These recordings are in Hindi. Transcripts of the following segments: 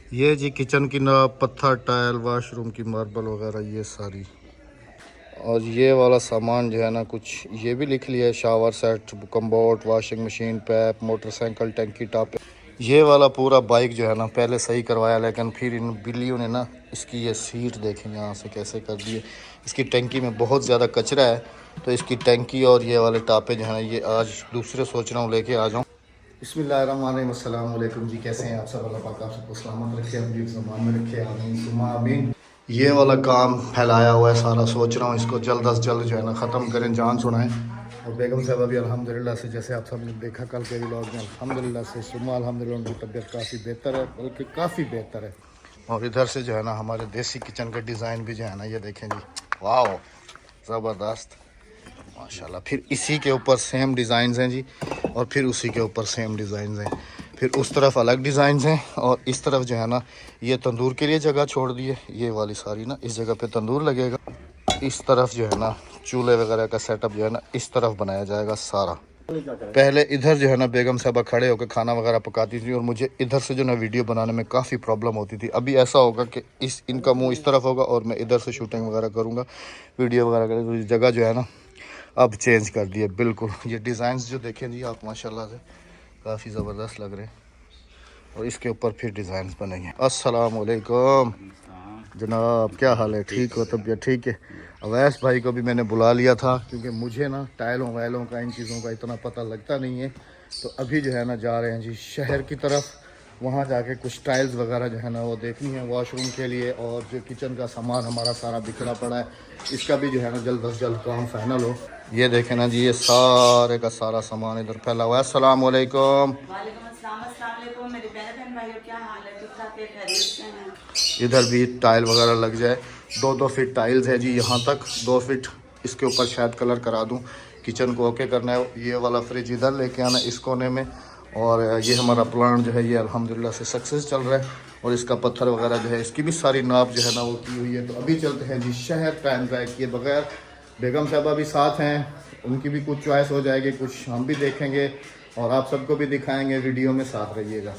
ये जी किचन की नाप, पत्थर, टाइल, वाशरूम की मार्बल वगैरह ये सारी। और ये वाला सामान जो है ना, कुछ ये भी लिख लिया है, shower set, कम्बोर्ड, washing machine, pipe, motorcycle, टंकी टॉप। ये वाला पूरा बाइक जो है ना पहले सही करवाया, लेकिन फिर इन बिल्लियों ने ना इसकी ये सीट देखें यहाँ से कैसे कर दिए। इसकी टंकी में बहुत ज़्यादा कचरा है, तो इसकी टंकी और ये वाले टापे जो है ना, ये आज दूसरे सोच रहा हूँ लेके आ जाऊँ। बिस्मिल्लाहिर्रहमानिर्रहीम, अस्सलाम वालेकुम जी, कैसे हैं आप सब? अल्लाह पाक आप सबको सलामत रखे, अपनी ज़बान में रखे, आमीन सुम्मा आमीन। ये वाला काम फैलाया हुआ है सारा, सोच रहा हूँ इसको जल्द अज जल्द जो है ना ख़त्म करें, जान छुड़ाएं। और बेगम साहब अभी अल्हम्दुलिल्लाह से, जैसे आप सब ने देखा कल के व्लॉग में, अल्हम्दुलिल्लाह से सुम्मा अल्हम्दुलिल्लाह उनकी तबीयत काफ़ी बेहतर है, बल्कि काफ़ी बेहतर है। और इधर से जो है ना हमारे देसी किचन का डिज़ाइन भी जो है ना, ये देखें जी, वाह ज़बरदस्त माशाल्लाह। फिर इसी के ऊपर सेम डिज़ाइंस हैं जी, और फिर उसी के ऊपर सेम डिज़ाइंस हैं, फिर उस तरफ अलग डिज़ाइंस हैं, और इस तरफ जो है ना ये तंदूर के लिए जगह छोड़ दी है। ये वाली सारी ना इस जगह पे तंदूर लगेगा, इस तरफ जो है ना चूल्हे वगैरह का सेटअप जो है ना इस तरफ बनाया जाएगा सारा। पहले इधर जो है ना बेगम साहबा खड़े होकर खाना वगैरह पकाती थी, और मुझे इधर से जो ना वीडियो बनाने में काफ़ी प्रॉब्लम होती थी। अभी ऐसा होगा कि इनका मुँह इस तरफ होगा और मैं इधर से शूटिंग वगैरह करूँगा, वीडियो वगैरह करूँगा। जगह जो है ना अब चेंज कर दिए बिल्कुल। ये डिज़ाइंस जो देखें जी आप माशाल्लाह से काफ़ी ज़बरदस्त लग रहे हैं, और इसके ऊपर फिर डिज़ाइंस बनेंगे। अस्सलाम वालेकुम जनाब, क्या हाल है? ठीक हो? तबीयत ठीक है? अवैस भाई को भी मैंने बुला लिया था, क्योंकि मुझे ना टाइलों वैलों का, इन चीज़ों का इतना पता लगता नहीं है। तो अभी जो है ना जा रहे हैं जी शहर की तरफ, वहाँ जाके कुछ टाइल्स वगैरह जो है ना वो देखनी है वॉशरूम के लिए, और जो किचन का सामान हमारा सारा बिखरा पड़ा है, इसका भी जो है ना जल्द अज जल्द काम फाइनल हो। ये देखें ना जी, ये सारे का सारा सामान इधर फैला हुआ है। अस्सलाम वालेकुम। मेरे बहन भाइयों, क्या हाल है? ठीक ठाक है, खैरियत से हैं? इधर भी टाइल वगैरह लग जाए, 2-2 फीट टाइल्स है जी यहाँ तक, 2 फीट इसके ऊपर शायद कलर करा दूँ। किचन को ओके करना है। ये वाला फ्रिज इधर लेके आना इस कोने में, और ये हमारा प्लांट जो है ये अल्हम्दुलिल्लाह से सक्सेस चल रहा है, और इसका पत्थर वगैरह जो है इसकी भी सारी नाप जो है ना वो की हुई है। तो अभी चलते हैं जी शहर, टाइम ज़ाया किए बगैर। बेगम साहबा भी साथ हैं, उनकी भी कुछ चॉइस हो जाएगी, कुछ हम भी देखेंगे और आप सबको भी दिखाएंगे। वीडियो में साथ रहिएगा।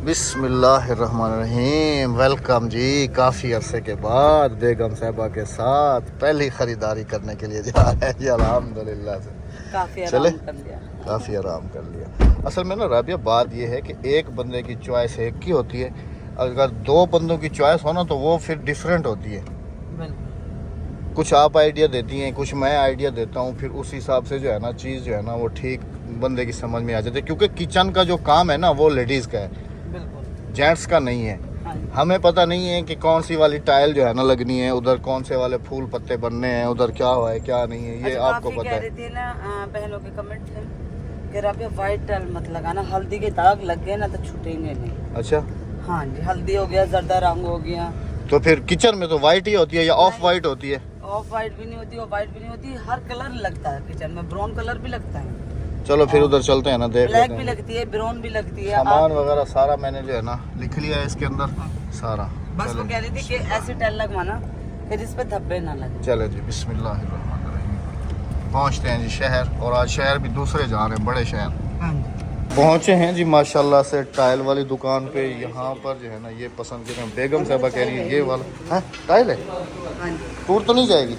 बिस्मिल्लाहिर्रहमानिर्रहीम, वेलकम जी। काफ़ी अरसे के बाद बेगम साहबा के साथ पहली ख़रीदारी करने के लिए जा रहे हैं जी, अल्हम्दुलिल्लाह से। काफी चले, आराम कर लिया। काफ़ी आराम कर लिया। असल में ना राबिया, बात यह है कि एक बंदे की चॉइस एक की होती है, अगर 2 बंदों की चॉइस हो ना तो वो फिर डिफरेंट होती है। कुछ आप आइडिया देती हैं, कुछ मैं आइडिया देता हूँ, फिर उस हिसाब से जो है ना चीज़ जो है ना वो ठीक बंदे की समझ में आ जाती है। क्योंकि किचन का जो काम है ना वो लेडीज़ का है, जेंट्स का नहीं है। हमें पता नहीं है कि कौन सी वाली टाइल जो है ना लगनी है, उधर कौन से वाले फूल पत्ते बनने हैं, उधर क्या हुआ है क्या नहीं है, ये अच्छा, आपको पता है। थी ना बहनों के कमेंट थे कि राबिया व्हाइट टाइल मत लगाना, हल्दी के दाग लग गए ना तो छूटेंगे नहीं। अच्छा, हाँ जी, हल्दी हो गया, जर्दा रंग हो गया। तो फिर किचन में तो वाइट ही होती है या ऑफ वाइट होती है? ऑफ वाइट भी नहीं होती और वाइट भी नहीं होती, हर कलर लगता है किचन में, ब्राउन कलर भी लगता है। चलो फिर उधर चलते हैं ना, देख ब्लैक लेते भी हैं। लगती है, ब्राउन भी लगती है। सामान वगैरह सारा मैंने जो है ना लिख लिया है इसके अंदर सारा। बस वो कह रही थी कि ऐसी टाइल लगवाना फिर इस पे धब्बे ना लगे। चले जी, बिस्मिल्लाहिर्रहमानिर्रहीम। पहुंचते हैं जी शहर, और आज शहर भी दूसरे जा रहे हैं, बड़े शहर हाँ जी। पहुंचे हैं जी माशाल्लाह से टाइल वाली दुकान पे। यहाँ पर जो है ना ये पसंद की बेगम साहबा कह रही है ये वाला है टाइल है, हाँ जी। टूट तो नहीं जाएगी?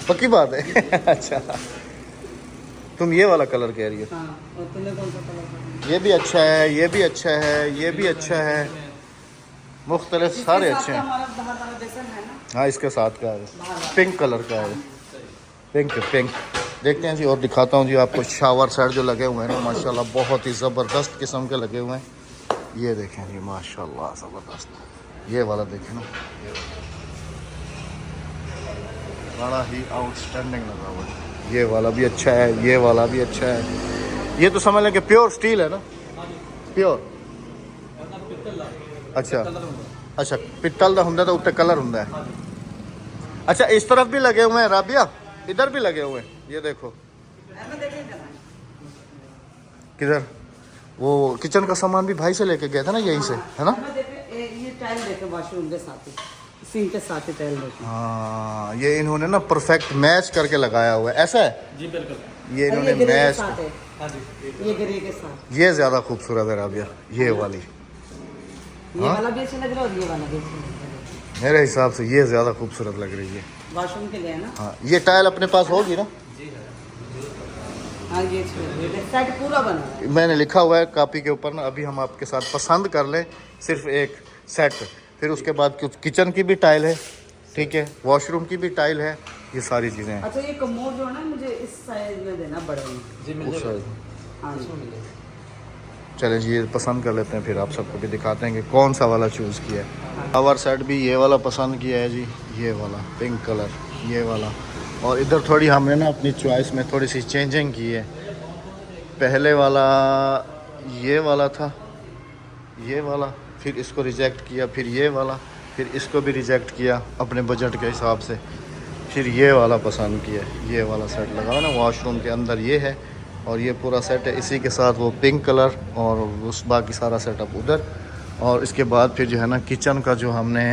पक्की बात है अच्छा, तुम ये वाला कलर कह रही हो? हाँ, और तुमने कौन सा कलर? ये भी अच्छा है, ये भी अच्छा है, ये भी अच्छा है, मुख्तलिफ सारे अच्छे हैं। हमारा बाहर वाला बेसन है ना, हाँ, इसके साथ का है, पिंक कलर का है, पिंक पिंक। देखते हैं जी, और दिखाता हूँ जी आपको शावर सेट जो लगे हुए हैं ना माशाल्लाह बहुत ही ज़बरदस्त किस्म के लगे हुए हैं। ये देखें जी माशाल्लाह ज़बरदस्त, ये वाला देखें ना, बड़ा ही आउटस्टैंडिंग लगा हुआ है। ये वाला भी अच्छा है, ये वाला भी अच्छा है। ये तो समझ लें कि प्योर स्टील है ना, प्योर। अच्छा अच्छा, पित्तल का होंगे तो उत्ते कलर होंगे। अच्छा, इस तरफ भी लगे हुए हैं राबिया, इधर भी लगे हुए हैं, ये देखो। किधर? वो किचन का सामान भी भाई से लेके गया था ना, यहीं से है ना? ये टाइल देखे वॉशरूम के साथ ही, सिंक के साथ ही टाइल देखे। हाँ, ये इन्होंने ना परफेक्ट मैच करके लगाया हुआ है, ऐसा है जी बिल्कुल। ये इन्होंने मैच। ये ग्रे के साथ, ये ज़्यादा खूबसूरत है राबिया, ये वाली। ये हाँ? वाला भी अच्छा लग रहा है और ये वाला भी अच्छा लग रहा है। मेरे हिसाब से ये ज़्यादा खूबसूरत लग रही है। वॉशरूम के लिए है ना। हाँ, ये टाइल अपने पास होगी ना? हाँ ये अच्छी लग रही है, सेट पूरा बना है। मैंने लिखा हुआ है कॉपी के ऊपर ना, अभी हम आपके साथ पसंद कर लें सिर्फ एक सेट, फिर उसके बाद कुछ किचन की भी टाइल है, ठीक है, वॉशरूम की भी टाइल है, ये सारी चीज़ें हैं। अच्छा ये कमोड जो है ना मुझे इस साइज में देना बड़े में। जी मिल उस जाएगा। size। हाँ इसमें मिलेगा। चलें जी, ये पसंद कर लेते हैं, फिर आप सबको भी दिखाते हैं कि कौन सा वाला चूज़ किया है। पावर सेट भी ये वाला पसंद किया है जी, ये वाला पिंक कलर, ये वाला। और इधर थोड़ी हमने ना अपनी चॉइस में थोड़ी सी चेंजिंग की है। पहले वाला ये वाला था, ये वाला, फिर इसको रिजेक्ट किया, फिर ये वाला, फिर इसको भी रिजेक्ट किया अपने बजट के हिसाब से, फिर ये वाला पसंद किया। ये वाला सेट लगा हुआ ना वॉशरूम के अंदर, ये है और ये पूरा सेट है, इसी के साथ वो पिंक कलर और उस बाकी सारा सेटअप उधर। और इसके बाद फिर जो है ना किचन का जो हमने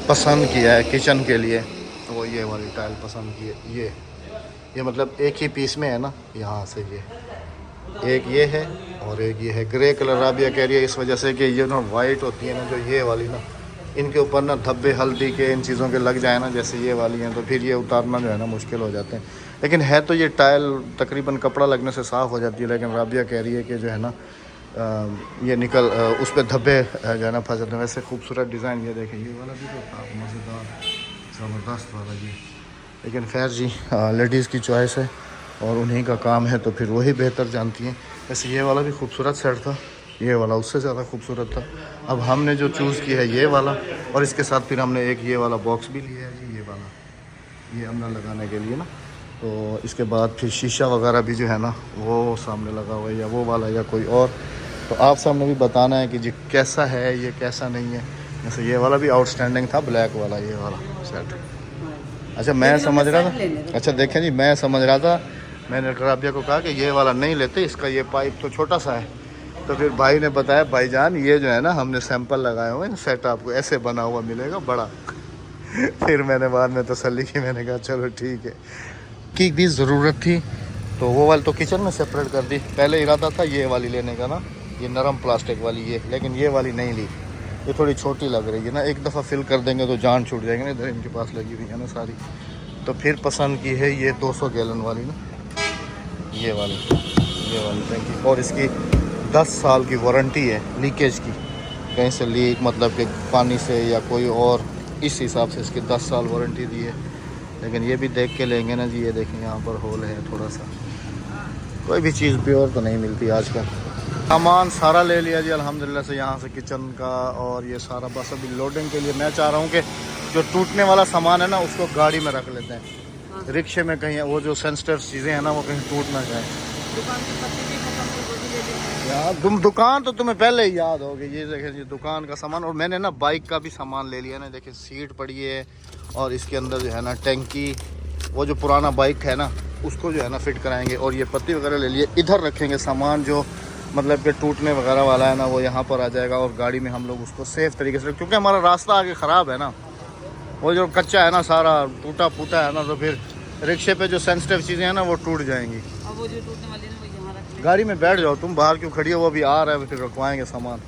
पसंद किया है किचन के लिए, वो ये वाली टाइल पसंद की है। ये मतलब एक ही पीस में है ना, यहाँ से ये एक ये है और एक ये है ग्रे कलर। राबिया कह रही है इस वजह से कि ये ना वाइट होती है ना जो ये वाली ना, इनके ऊपर ना धब्बे हल्दी के इन चीज़ों के लग जाए ना जैसे ये वाली हैं, तो फिर ये उतारना जो है ना मुश्किल हो जाते हैं। लेकिन है तो ये टाइल तकरीबन कपड़ा लगने से साफ़ हो जाती है, लेकिन राबिया कह रही है कि जो है ना ये निकल उस पर धब्बे जो है ना फंस जाते हैं। वैसे खूबसूरत डिज़ाइन ये देखें, ये वाला भी तो मज़ेदार ज़बरदस्त वाला ये। लेकिन खैर जी लेडीज़ की चॉइस है और उन्हीं का काम है, तो फिर वही बेहतर जानती हैं। वैसे ये वाला भी खूबसूरत सेट था, ये वाला उससे ज़्यादा खूबसूरत था। अब हमने जो चूज़ किया है ये वाला, और इसके साथ फिर हमने एक ये वाला बॉक्स भी लिया है जी, ये वाला, ये अंदर लगाने के लिए ना। तो इसके बाद फिर शीशा वगैरह भी जो है ना वो सामने लगा हुआ है, या वो वाला या कोई और। तो आप सामने भी बताना है कि जी कैसा है ये, कैसा नहीं है। जैसे ये वाला भी आउटस्टैंडिंग था, ब्लैक वाला ये वाला सेट। अच्छा मैं समझ रहा था, अच्छा देखें जी, मैं समझ रहा था, मैंने राबिया को कहा कि ये वाला नहीं लेते, इसका ये पाइप तो छोटा सा है। तो फिर भाई ने बताया भाईजान ये जो है ना हमने सैंपल लगाए हुए हैं, सेट आपको ऐसे बना हुआ मिलेगा बड़ा। फिर मैंने बाद में तसल्ली की, मैंने कहा चलो ठीक है, की भी ज़रूरत थी तो वो वाली तो किचन में सेपरेट कर दी। पहले इरादा था ये वाली लेने का ना, ये नरम प्लास्टिक वाली ये, लेकिन ये वाली नहीं ली, ये थोड़ी छोटी लग रही है ना, एक दफ़ा फिल कर देंगे तो जान छूट जाएगी ना, इधर इनके पास लगी हुई है ना सारी। तो फिर पसंद की है ये 200 गैलन वाली ना, ये वाली टैंकी, और इसकी 10 साल की वारंटी है लीकेज की, कहीं से लीक मतलब कि पानी से या कोई और, इस हिसाब से इसकी 10 साल वारंटी दी है। लेकिन ये भी देख के लेंगे ना जी, ये देखें यहाँ पर होल है थोड़ा सा, कोई भी चीज़ प्योर तो नहीं मिलती आजकल। सामान सारा ले लिया जी अल्हम्दुलिल्लाह से, यहाँ से किचन का और ये सारा। बस अभी लोडिंग के लिए मैं चाह रहा हूँ कि जो टूटने वाला सामान है ना उसको गाड़ी में रख लेते हैं, रिक्शे में कहीं वो जो सेंसिटिव चीज़ें हैं ना वो कहीं टूट ना जाए। यार दुकान तो तुम्हें पहले ही याद होगी, ये देखें जी दुकान का सामान। और मैंने ना बाइक का भी सामान ले लिया ना, देखिए सीट पड़ी है और इसके अंदर जो है ना टैंकी, वो जो पुराना बाइक है ना उसको जो है ना फिट कराएंगे। और ये पत्ती वगैरह ले लिए, इधर रखेंगे सामान जो मतलब कि टूटने वगैरह वाला है ना वो यहाँ पर आ जाएगा, और गाड़ी में हम लोग उसको सेफ़ तरीके से, क्योंकि हमारा रास्ता आगे ख़राब है ना, वो जो कच्चा है ना सारा टूटा फूटा है ना, तो फिर रिक्शे पे जो सेंसिटिव चीज़ें हैं ना वो टूट जाएंगी। अब वो जो टूटने वाली है ना वो यहाँ रख ले। गाड़ी में बैठ जाओ तुम, बाहर क्यों खड़ी हो, वो भी आ रहा है, फिर रखवाएंगे सामान।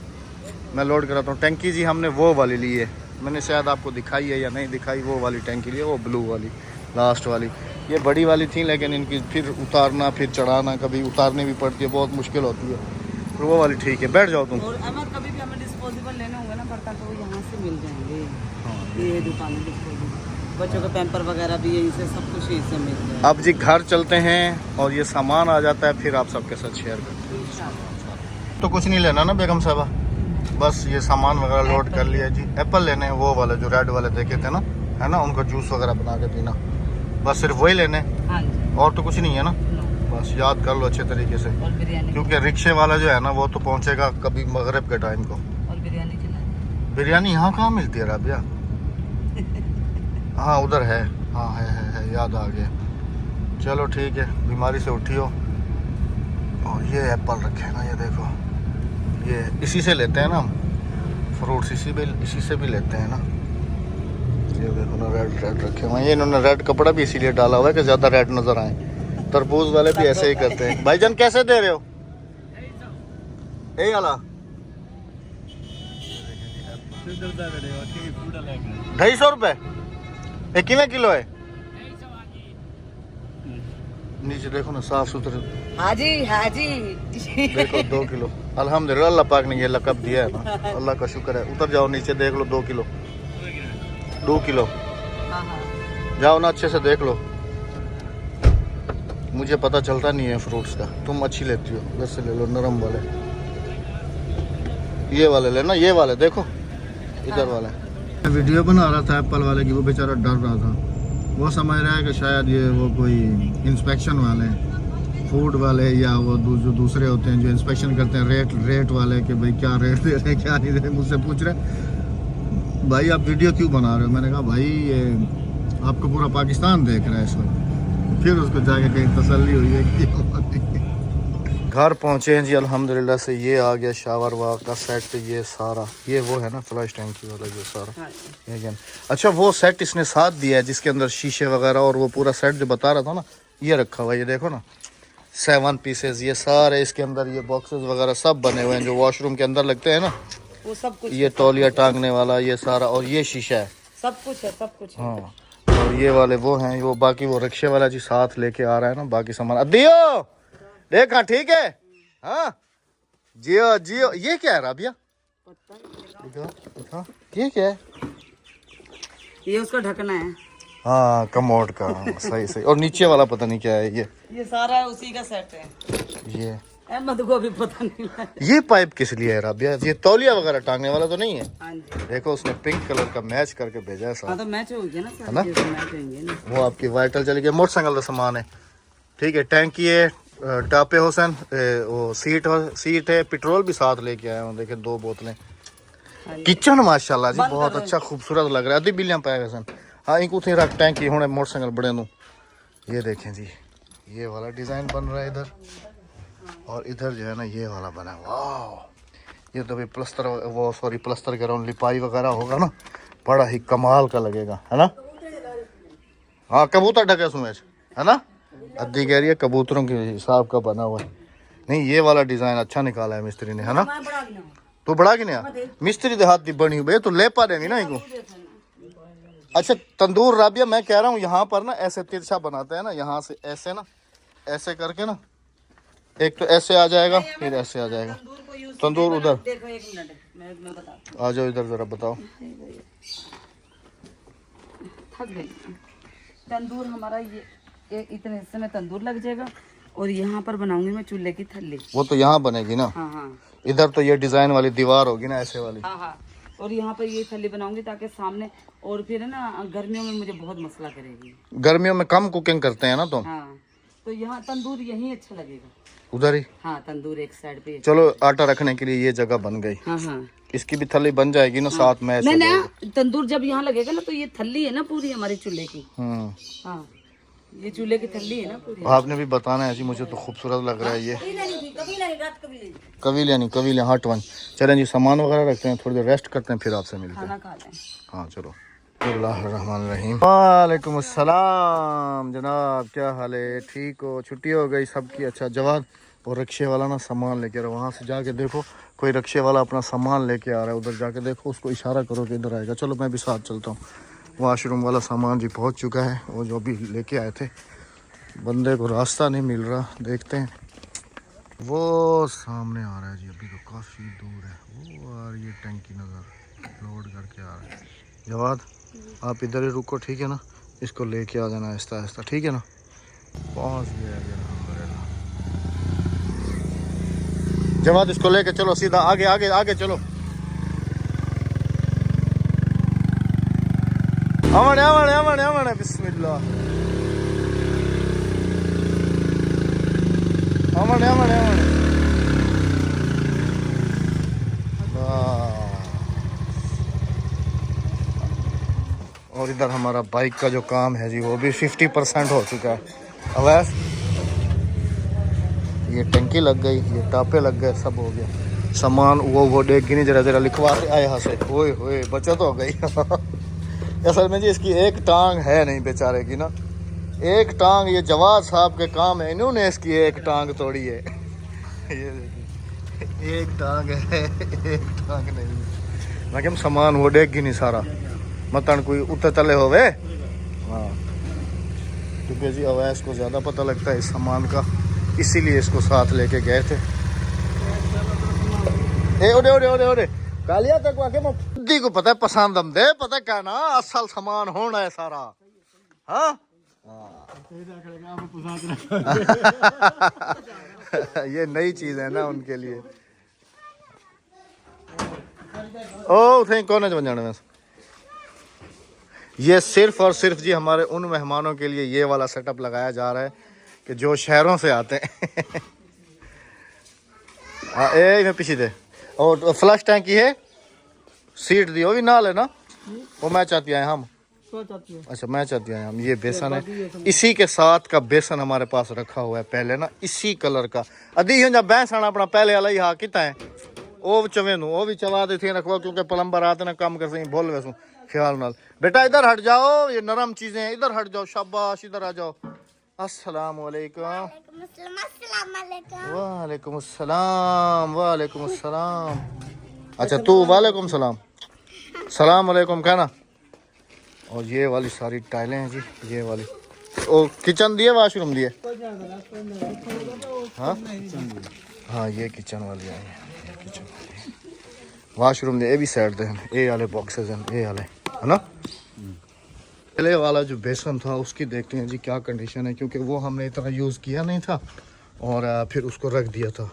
मैं लोड कराता हूँ। टैंकी जी हमने वो वाली ली है, मैंने शायद आपको दिखाई है या नहीं दिखाई, वो वाली टैंकी ली है, वो ब्लू वाली लास्ट वाली। ये बड़ी वाली थी लेकिन इनकी फिर उतारना फिर चढ़ाना, कभी उतारनी भी पड़ती है, बहुत मुश्किल होती है। फिर वो वाली ठीक है, बैठ जाओ तुम। और अगर कभी भी हमें डिस्पोजेबल लेने होंगे ना बर्तन तो वो यहाँ से मिल जाएंगे। ये दुकान है डिस्पोजेबल, बच्चों के पैम्पर वगैरह भी यहीं से, सब कुछ यहीं से मिल जाएगा। अब जी घर चलते हैं और ये सामान आ जाता है, फिर आप सबके साथ शेयर करते हैं। तो कुछ नहीं लेना ना बेगम साहबा, बस ये सामान वगैरह लोड कर लिया जी। एप्पल लेने हैं, वो वाले जो रेड वाले देखे थे ना, है ना, उनका जूस वगैरह बना के पीना, बस सिर्फ वही लेने, हाँ जी, और तो कुछ नहीं है ना। बस याद कर लो अच्छे तरीके से, और बिरयानी, क्योंकि रिक्शे वाला जो है ना वो तो पहुंचेगा कभी मगरिब के टाइम को। और बिरयानी खिलानी। बिरयानी यहाँ कहाँ मिलती है राबिया? हाँ उधर है, हाँ है, याद आ गया। चलो ठीक है, बीमारी से उठी हो। और ये एप्पल रखे ना, ये देखो, ये इसी से लेते हैं ना हम फ्रूट्स, इसी से भी लेते हैं ना। ये देखो ना रेड रखे हुए हैं, ये इन्होंने रेड कपड़ा भी इसीलिए डाला हुआ है कि ज़्यादा रेड नज़र आए। तरबूज वाले भी ऐसे ही करते हैं। भाईजान कैसे दे रहे हो? यही वाला ₹250 ये कितने किलो है? नीचे देखो ना साफ सुथरे, हाजी हाजी देखो 2 किलो। अल्हम्दुलिल्लाह अल्लाह पाक ने ये लकब दिया है ना, अल्लाह का शुक्र है। उतर जाओ नीचे देख लो, 2 किलो 2 किलो हाँ हाँ जाओ ना, अच्छे से देख लो। मुझे पता चलता नहीं है फ्रूट्स का, तुम अच्छी लेती हो, वैसे ले लो नरम वाले, ये वाले लेना, ये वाले देखो इधर वाले। मैं वीडियो बना रहा था एप्पल वाले की, वो बेचारा डर रहा था, वो समझ रहा है कि शायद ये वो कोई इंस्पेक्शन वाले हैं, फूड वाले, या वो जो दूसरे होते हैं जो इंस्पेक्शन करते हैं, रेट वाले, कि भाई क्या रेट दे रहे हैं क्या नहीं दे रहे। मुझसे पूछ रहे भाई आप वीडियो क्यों बना रहे हो? मैंने कहा भाई ये आपको पूरा पाकिस्तान देख रहा है इस वक्त। फिर उसको जाके कहीं तसल्ली हुई है कि घर पहुँचे हैं जी अल्हम्दुलिल्लाह से। ये आ गया शावर वाक का सेट, ये सारा, ये वो है ना फ्लश टैंकी वाला जो सारा ये। अच्छा वो सेट इसने साथ दिया है जिसके अंदर शीशे वगैरह और वो पूरा सेट जो बता रहा था ना, ये रखा हुआ है, ये देखो ना 7 पीसेस, ये सारे इसके अंदर, ये बॉक्सेस वगैरह सब बने हुए हैं जो वॉशरूम के अंदर लगते हैं ना, वो सब कुछ, ये तौलिया टांगने वाला ये सारा, और ये शीशा है, सब कुछ है, सब कुछ है। हाँ। और ये वाले वो हैं, वो बाकी वो रिक्शे वाला जी साथ लेके आ रहा है ना बाकी सामान। दियो देखा ठीक है, हाँ जियो जियो। ये क्या है राबिया? ये क्या है? ये उसका ढकना है, हाँ कमोड का, सही सही। और नीचे वाला पता नहीं क्या है ये सारा उसी का सेट है। ये अहमद को अभी पता नहीं लगा। ये पाइप किस लिए है राबिया? ये तौलिया वगैरह टांगने वाला तो नहीं है? हाँ जी। देखो उसने पिंक कलर का मैच करके भेजा है हाँ साथ, तो मैच हो गया ना, है ना? मैच होंगे ना। वो आपकी वाइटल चली गई। मोटरसाइकिल का सामान है, ठीक है, टैंकी है, टापे हुसैन, वो सीट है, पेट्रोल भी साथ लेके आए हूँ, देखे 2 बोतलें। किचन माशाल्लाह जी बहुत अच्छा खूबसूरत लग रहा है। अभी बिलियां पाए सन, हाँ एक उठे रख टैंकी होने मोटरसाइकिल बड़े नू। ये देखें जी, ये वाला डिज़ाइन बन रहा है इधर, और इधर जो है ना ये वाला बना है। वाह, ये तो भी प्लस्तर, वो सॉरी प्लस्तर कह रहा हूँ, लिपाई वगैरह होगा ना, बड़ा ही कमाल का लगेगा, है ना? हाँ कबूतर ढके सुमेश, है ना? अद्दी कह रही है कबूतरों के हिसाब का बना हुआ है। नहीं ये वाला डिज़ाइन अच्छा निकाला है मिस्त्री ने, है ना? तो बड़ा कि नहीं मिस्त्री दे हाथ की बनी हुई, तो ले पा देंगी ना इनको। अच्छा तंदूर राबिया, मैं कह रहा हूँ यहाँ पर ना ऐसे तिरछा बनाते हैं ना, यहाँ से ऐसे ना, ऐसे करके ना, एक तो ऐसे आ जाएगा फिर ऐसे आ जाएगा तंदूर। उधर देखो एक मिनट मैं बताता आ जाओ, इधर जरा बताओ। थक गई। तंदूर हमारा ये इतने हिस्से में तंदूर लग जाएगा, और यहाँ पर बनाऊंगी मैं चूल्हे की थल्ली। वो तो यहाँ बनेगी ना, हाँ हाँ इधर तो ये डिजाइन वाली दीवार होगी ना ऐसे वाली। हाँ हाँ, और यहाँ पर ये थल्ली बनाऊंगी ताकि सामने, और फिर है ना गर्मियों में मुझे बहुत मसला करेगी। गर्मियों में कम कुकिंग करते हैं ना तो हाँ, तो यहाँ तंदूर यहीं अच्छा लगेगा, उधर ही। हाँ तंदूर एक साइड पे। चलो आटा रखने के लिए ये जगह बन गई। हाँ हाँ, इसकी भी थल्ली बन जाएगी ना, साथ में ऐसे। नहीं ना, तंदूर जब यहाँ लगेगा ना तो ये थल्ली है ना पूरी हमारे चूल्हे की। हाँ ये चूल्हे की थल्ली है ना पूरी। आपने भी बताना है जी, मुझे तो खूबसूरत लग रहा है ये। कबीले नहीं, कबीले हट वन। चलें जी सामान वगैरह रखते हैं, थोड़ी देर रेस्ट करते हैं, फिर आपसे मिलते हैं। खाना खा लें। हाँ चलो। बिस्मिल्लाहिर्रहमानिर्रहीम। वालेकुम अस्सलाम जनाब, क्या हाल है? ठीक हो? छुट्टी हो गई सबकी? अच्छा जवाद, और रिक्शे वाला ना सामान लेके आ रहा है, वहाँ से जाके देखो कोई रिक्शे वाला अपना सामान लेके आ रहा है, उधर जाके देखो, उसको इशारा करो कि इधर आएगा। चलो मैं भी साथ चलता हूँ। वाशरूम वाला सामान जी पहुँच चुका है, वो जो अभी लेके आए थे। बंदे को रास्ता नहीं मिल रहा, देखते हैं। वो सामने आ रहा है जी, अभी तो काफ़ी दूर है, वो आ रही है टैंकी नज़र, लोड करके आ रहा है। जवाद आप इधर ही रुको, ठीक है ना? इसको लेके आ जाना आहिस्ता आहिस्ता, ठीक है ना? पहुँच गया जवाद, इसको लेके चलो सीधा आगे आगे आगे चलो। अमन अमन अमन अमन बिस्मिल्लाह, अमन अमन अमन। और इधर हमारा बाइक का जो काम है जी, वो भी 50% हो चुका है। अवैस ये टंकी लग गई, ये टापे लग गए, सब हो गया। सामान वो देख नहीं, जरा जरा लिखवा के आए यहाँ से। ओए होए बचत हो गई। असल में जी इसकी एक टांग है नहीं बेचारे की ना, एक टांग ये जवाद साहब के काम है, इन्होंने इसकी एक टांग तोड़ी है। ये देखिए एक टांग है, एक टांग नहीं। मैं क्या सामान वो डेगी नहीं सारा मतन कोई उत्ते तले होवे। हाँ क्योंकि जी अवैस को ज़्यादा पता लगता है इस सामान का, इसीलिए इसको साथ लेके गए थे। ए ओडे ओडे ओडे ओडे कालिया तक आके मुद्दी को पता है पसंद हम दे पता क्या ना असल सामान होना है सारा। हाँ ये नई चीज है ना उनके लिए। ओ थे कौन है जाने में ये सिर्फ और सिर्फ जी हमारे उन मेहमानों के लिए ये वाला सेटअप लगाया जा रहा है कि जो शहरों से आते हैं। ए मैं पीछे दे और फ्लश टैंकी है सीट दी वो भी ना लेना वो मैं चाहती है हम अच्छा मैं चाहती हूँ हम। ये बेसन है इसी के साथ का बेसन हमारे पास रखा हुआ है पहले ना इसी कलर का अधी हो जब बैंस आना अपना पहले वाला ही हाँ कितना है वो चवे नू वो भी चवा देती रखवा क्योंकि प्लम्बर आते ना काम कर सही बोल वैसू ख्याल नाल बेटा इधर हट जाओ ये नरम चीजें हैं इधर हट जाओ शाबाश इधर आ जाओ। अस्सलाम वालेकुम वालेकुम अस्सलाम वालेकुम अस्सलाम। अच्छा तू वालेकुम सलाम सलाम वालेकुम कहना। और ये वाली सारी टाइलें हैं जी ये वाली ओ किचन दिए वाशरूम दिए। हाँ हाँ ये किचन वाली आई है किचन वाशरूम दिए ये भी साइड दे ये वाले बॉक्सेस हैं ये वाले है ना। पहले वाला जो बेसन था उसकी देखते हैं जी क्या कंडीशन है क्योंकि वो हमने इतना यूज़ किया नहीं था और फिर उसको रख दिया था।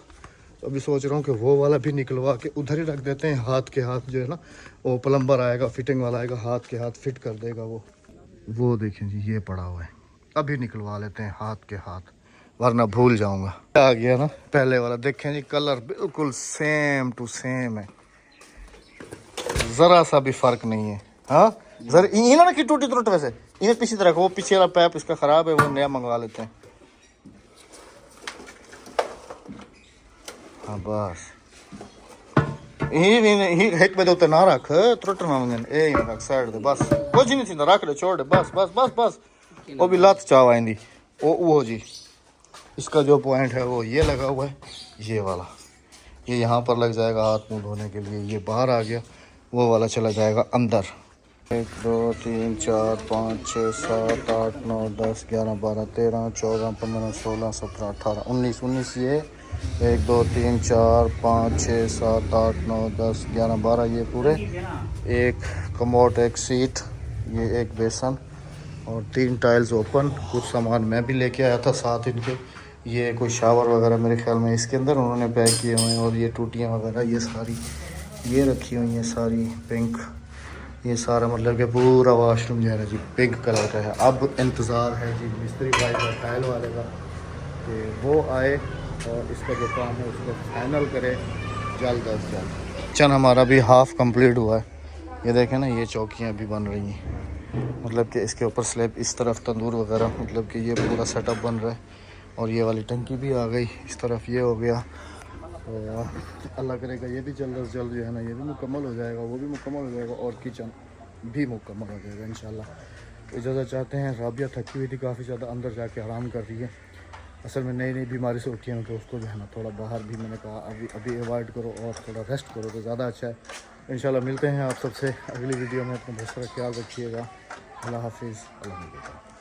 तो अभी सोच रहा हूँ कि वो वाला भी निकलवा के उधर ही रख देते हैं हाथ के हाथ जो है ना वो प्लम्बर आएगा फिटिंग वाला आएगा हाथ के हाथ फिट कर देगा वो देखें जी ये पड़ा हुआ है अभी निकलवा लेते हैं हाथ के हाथ वरना भूल जाऊंगा। आ गया ना पहले वाला देखें जी कलर बिल्कुल सेम टू सेम है ज़रा सा भी फ़र्क नहीं है। हाँ जरा इन्होंने की टूटी त्रुट वैसे इन्हें पीछे तरह वो पीछे वाला पैप इसका ख़राब है वो नया मंगवा लेते हैं। हाँ बस हिट में तो ना रख त्रुट ना ए रख साइड दे बस कुछ नहीं थी रख दे छोड़ दे बस बस बस बस वो भी लत चाव आएंदी वो जी इसका जो पॉइंट है वो ये लगा हुआ है ये वाला ये यहाँ पर लग जाएगा हाथ मुंह धोने के लिए ये बाहर आ गया वो वाला चला जाएगा अंदर। 1 2 3 4 5 6 7 8 9 10 11 12 13 14 15 16 17 18 19 ये 1 2 3 4 5 6 7 8 9 10 11 12 ये पूरे एक कमोड एक सीट ये एक बेसन और 3 टाइल्स ओपन। कुछ सामान मैं भी लेके आया था साथ इनके ये कोई शावर वगैरह मेरे ख्याल में इसके अंदर उन्होंने पैक किए हुए हैं और ये टूटियाँ वगैरह ये सारी ये रखी हुई हैं सारी पिंक ये सारा मतलब कि पूरा वाशरूम जो है ना जी पिंक कलर का है। अब इंतज़ार है जी मिस्त्री भाई का टाइल वाले का कि वो आए और इसका जो काम है उसको फाइनल करे जल्द अज जल्द। किचन हमारा भी हाफ़ कंप्लीट हुआ है ये देखें ना ये चौकियाँ भी बन रही हैं मतलब कि इसके ऊपर स्लैब इस तरफ तंदूर वगैरह मतलब कि ये पूरा सेटअप बन रहा है और ये वाली टंकी भी आ गई इस तरफ ये हो गया तो अल्लाह करेगा ये भी जल्द अज जल्द जो है ना ये भी मुकम्मल हो जाएगा वो भी मुकम्मल हो जाएगा और किचन भी मुकम्मल हो जाएगा इंशाल्लाह। इजाज़त चाहते हैं राबिया थकी हुई थी काफ़ी ज़्यादा अंदर जाके आराम कर रही है असल में नई नई बीमारी से उठी है तो उसको जो है ना थोड़ा बाहर भी मैंने कहा अभी अवॉइड करो और थोड़ा रेस्ट करो तो ज़्यादा अच्छा है। इंशाल्लाह मिलते हैं आप सबसे अगली वीडियो में अपना बहुत सारा ख्याल रखिएगा। अल्लाह हाफिज़ अल्लाह।